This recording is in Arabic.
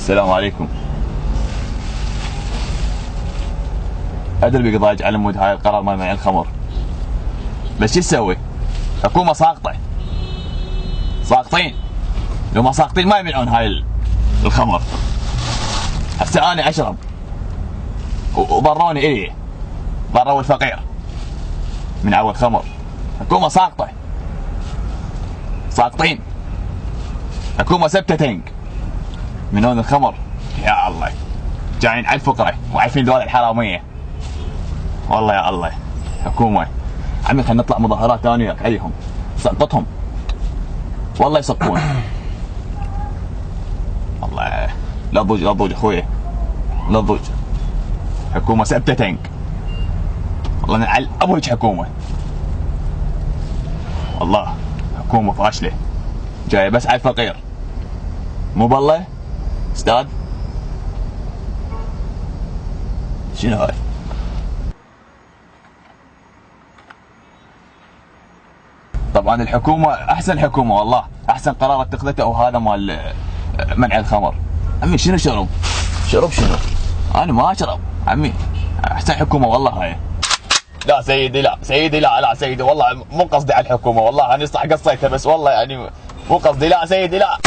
السلام عليكم. ادري بيقضاج على مود هاي القرار مال منع الخمر، بس شو تسوي؟ حكومه ساقطه، ساقطين، لو ما ساقطين ما يمنعون هاي الخمر. هسه انا اشرب وضروني الي، ضروا الفقير من اول خمر. حكومه ساقطه، ساقطين، حكومه سبته تنك من هون الخمر. يا الله، جايين على الفقره وعارفين دول الحراميه. والله يا الله حكومه. عمي خلينا نطلع مظاهرات انا وياك عليهم، سقطهم والله يسقطون. والله لا تضوج لا تضوج اخوي، لا تضوج. حكومه سبته تنك، والله نعل ابوك حكومه. والله حكومه فاشله جايه بس على الفقير. مو بالله استاذ؟ شنو هاي؟ طبعا الحكومه احسن حكومه، والله احسن قرار اتخذته وهذا مال منع الخمر. عمي شنو شرب؟ شرب شنو؟ انا ما اشرب عمي. احسن حكومه والله هاي. لا سيدي، لا سيدي، لا سيدي، والله مو قصدي على الحكومه، والله انا صح قصيتها بس والله يعني مو قصدي. لا سيدي لا.